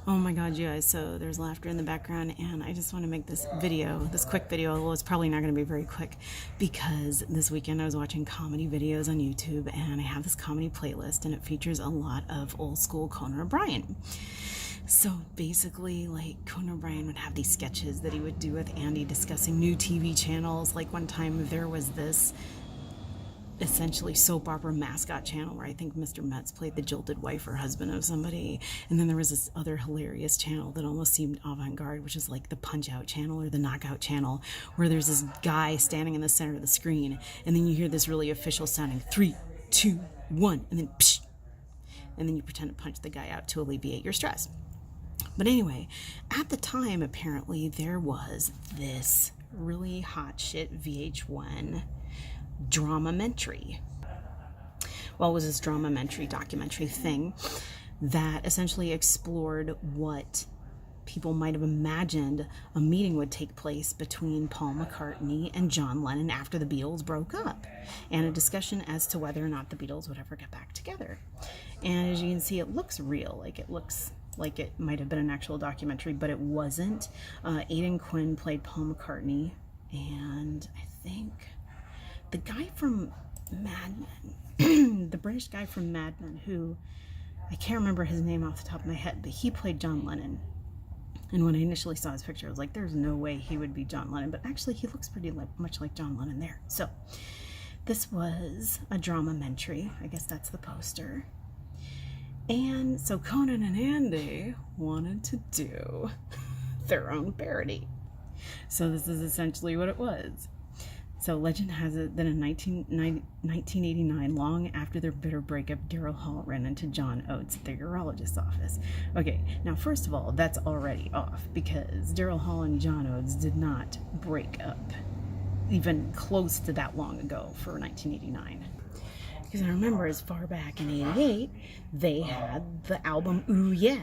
Oh my god, you guys, so there's laughter in the background, and I just want to make this video, this quick video, although it's probably not going to be very quick, because this weekend I was watching comedy videos on YouTube, and I have this comedy playlist, and it features a lot of old school Conan O'Brien. So basically, like, Conan O'Brien would have these sketches that he would do with Andy discussing new TV channels. Like, one time there was this essentially soap opera mascot channel where I think Mr. Metz played the jilted wife or husband of somebody, and then there was this other hilarious channel that almost seemed avant-garde, which is like the Punch Out channel or the Knockout channel, where there's this guy standing in the center of the screen, and then you hear this really official sounding 3, 2, 1, and then psh, and then you pretend to punch the guy out to alleviate your stress. But anyway, at the time, apparently there was this really hot shit VH1 dramamentary. Well, it was this dramamentary documentary thing that essentially explored what people might have imagined a meeting would take place between Paul McCartney and John Lennon after the Beatles broke up, and a discussion as to whether or not the Beatles would ever get back together. And as you can see, it looks real, like it looks like it might have been an actual documentary, but it wasn't. Aidan Quinn played Paul McCartney, and I think the guy from Mad Men, the British guy from Mad Men, who I can't remember his name off the top of my head, but he played John Lennon. And when I initially saw his picture, I was like, there's no way he would be John Lennon. But actually, he looks pretty much like John Lennon there. So this was a dramamentary. I guess that's the poster. And so Conan and Andy wanted to do their own parody. So this is essentially what it was. So legend has it that in 1989, long after their bitter breakup, Daryl Hall ran into John Oates at the urologist's office. Okay, now first of all, that's already off, because Daryl Hall and John Oates did not break up even close to that long ago for 1989. Because I remember as far back in 88, they had the album Ooh Yeah,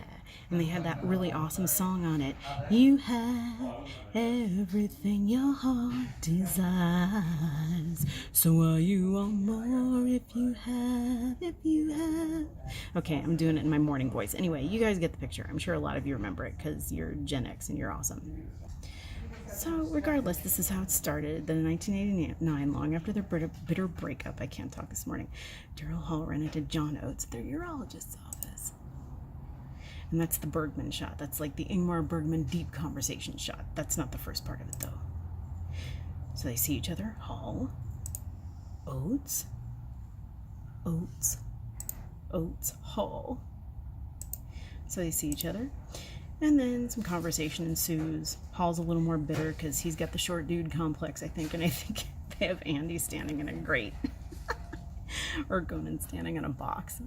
and they had that really awesome song on it. You have everything your heart desires, so why you want more if you have. Okay, I'm doing it in my morning voice. Anyway, you guys get the picture. I'm sure a lot of you remember it because you're Gen X and you're awesome. So regardless, this is how it started. Then in 1989, long after their bitter breakup, I can't talk this morning, Daryl Hall ran into John Oates at their urologist's office. And that's the Bergman shot. That's like the Ingmar Bergman deep conversation shot. That's not the first part of it, though. So they see each other. Hall. Oates. Oates. Oates. Hall. So they see each other. And then some conversation ensues. Hall's a little more bitter because he's got the short dude complex, I think. And I think they have Andy standing in a grate. Or Conan standing in a box.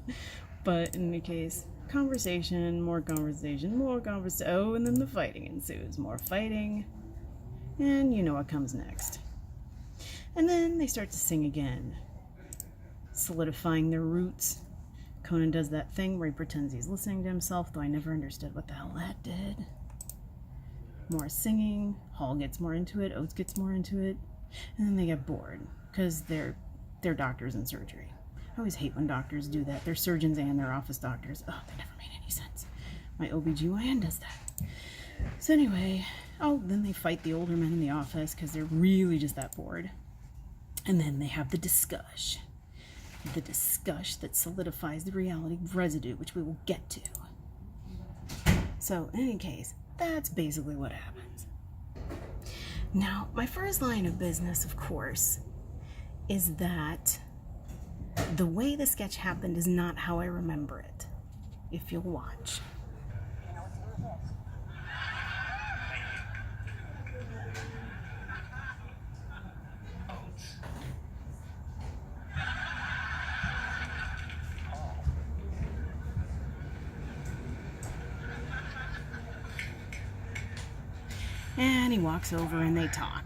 But in any case, conversation, more conversation, more conversation. Oh, and then the fighting ensues. More fighting. And you know what comes next. And then they start to sing again, solidifying their roots. Conan does that thing where he pretends he's listening to himself, though I never understood what the hell that did. More singing. Hall gets more into it. Oates gets more into it. And then they get bored because they're doctors in surgery. I always hate when doctors do that. They're surgeons and they're office doctors. Oh, that never made any sense. My OBGYN does that. So anyway, then they fight the older men in the office because they're really just that bored. And then they have the discuss. The discuss that solidifies the reality of Residue, which we will get to. So, in any case, that's basically what happens. Now, my first line of business, of course, is that the way the sketch happened is not how I remember it, if you'll watch. And he walks over and they talk.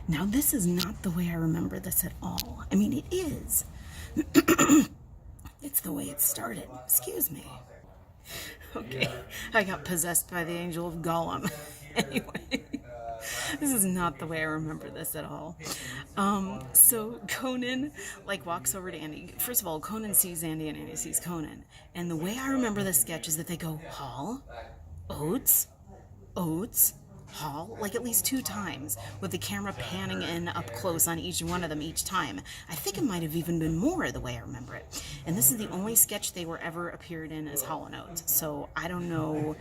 Now, this is not the way I remember this at all. I mean, it is. It's the way it started. Excuse me. Okay, I got possessed by the angel of Gollum. Anyway, This is not the way I remember this at all. So Conan walks over to Andy. First of all, Conan sees Andy and Andy sees Conan. And the way I remember this sketch is that they go, Hall, Oates, Oates, Hall, at least 2 times, with the camera panning in up close on each one of them each time. I think it might have even been more the way I remember it. And this is the only sketch they were ever appeared in as Hall and Oates. So I don't know.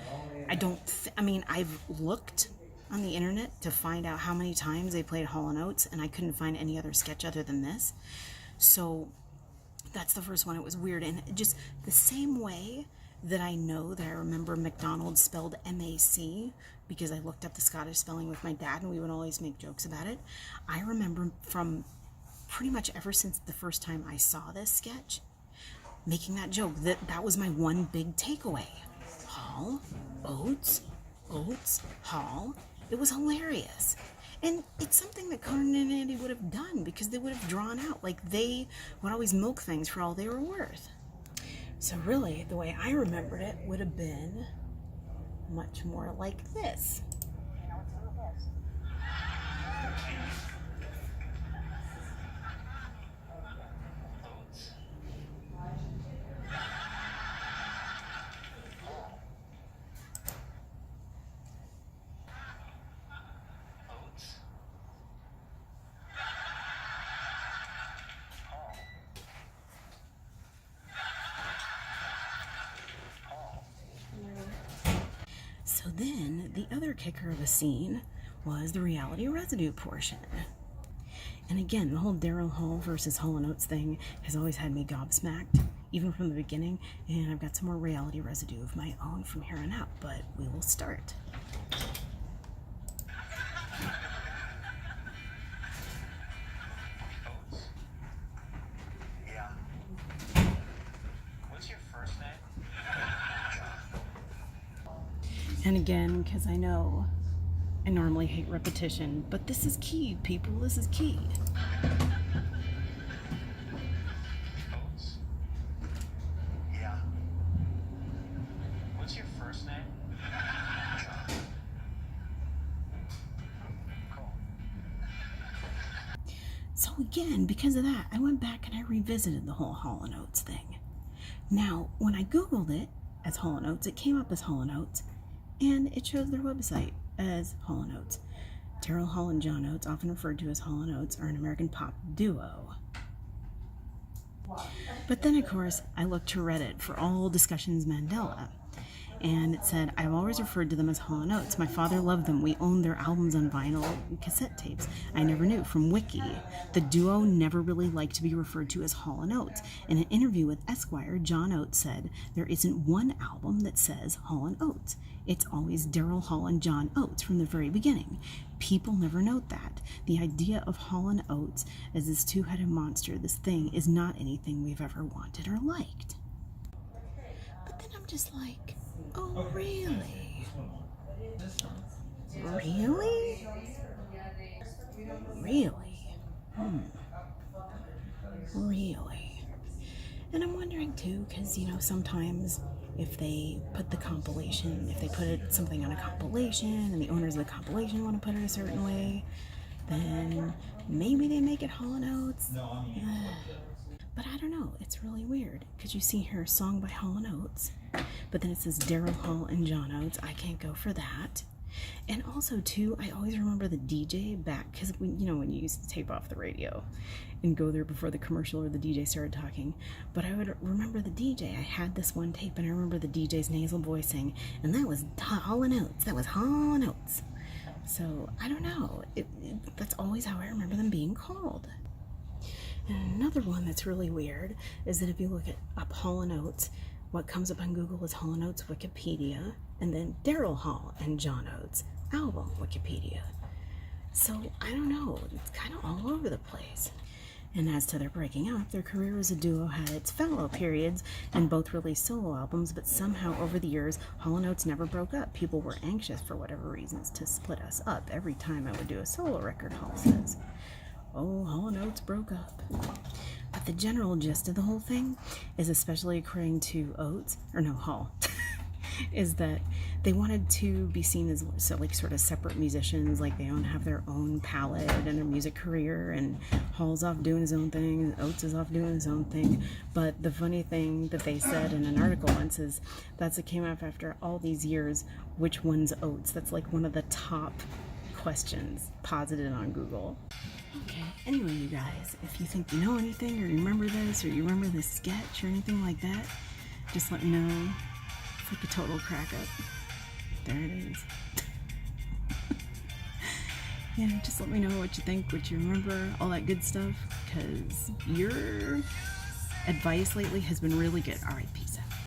I've looked on the internet to find out how many times they played Hall and Oates, and I couldn't find any other sketch other than this. So that's the first one. It was weird. And just the same way that I know that I remember McDonald's spelled M-A-C because I looked up the Scottish spelling with my dad and we would always make jokes about it. I remember from pretty much ever since the first time I saw this sketch, making that joke. That was my one big takeaway. Hall, Oates, Oates, Hall. It was hilarious. And it's something that Conan and Andy would have done because they would have drawn out. They would always milk things for all they were worth. So really, the way I remembered it would have been much more like this. So then, the other kicker of a scene was the reality residue portion. And again, the whole Daryl Hall versus Hall & Oates thing has always had me gobsmacked, even from the beginning, and I've got some more reality residue of my own from here on out, but we will start. Yeah. What's your first name? And again, because I know I normally hate repetition, but this is key, people. This is key. Oates? Yeah. What's your first name? John. Cool. So again, because of that, I went back and I revisited the whole Hall & Oates thing. Now, when I Googled it as Hall & Oates, it came up as Hall & Oates, and it shows their website as Hall & Oates. Daryl Hall and John Oates, often referred to as Hall & Oates, are an American pop duo. But then, of course, I looked to Reddit for all discussions Mandela, and it said, I've always referred to them as Hall & Oates. My father loved them. We owned their albums on vinyl and cassette tapes. I never knew. From Wiki, the duo never really liked to be referred to as Hall & Oates. In an interview with Esquire, John Oates said, there isn't one album that says Hall & Oates. It's always Daryl Hall and John Oates from the very beginning. People never note that. The idea of Hall & Oates as this two-headed monster, this thing, is not anything we've ever wanted or liked. But then I'm just like, oh, really? Really? Really? Really? And I'm wondering too, because, sometimes if they put the compilation, if they put something on a compilation and the owners of the compilation want to put it a certain way, then maybe they make it Hall & Oates. But I don't know, it's really weird, because you see here, song by Hall & Oates, but then it says Daryl Hall and John Oates. I can't go for that. And also, too, I always remember the DJ back, because when you used to tape off the radio and go there before the commercial or the DJ started talking, but I would remember the DJ. I had this one tape, and I remember the DJ's nasal voicing, and that was Hall & Oates. That was Hall & Oates. So, I don't know. That's always how I remember them being called. And another one that's really weird is that if you look up Hall & Oates, what comes up on Google is Hall & Oates Wikipedia, and then Daryl Hall and John Oates album Wikipedia. So, I don't know, it's kind of all over the place. And as to their breaking up, their career as a duo had its fallow periods, and both released solo albums, but somehow over the years, Hall & Oates never broke up. People were anxious, for whatever reasons, to split us up every time I would do a solo record, Hall says. Oh, Hall & Oates broke up. But the general gist of the whole thing is, especially according to Hall, is that they wanted to be seen as so like sort of separate musicians, like they don't have their own palette and their music career, and Hall's off doing his own thing and Oates is off doing his own thing. But the funny thing that they said in an article once is that's it came up after all these years, which one's Oates? That's like one of the top questions posited on Google. Okay, anyway, you guys, if you think you know anything or you remember this or you remember this sketch or anything like that, just let me know. It's like a total crack up. There it is. Yeah, just let me know what you think, what you remember, all that good stuff, because your advice lately has been really good. All right, peace out.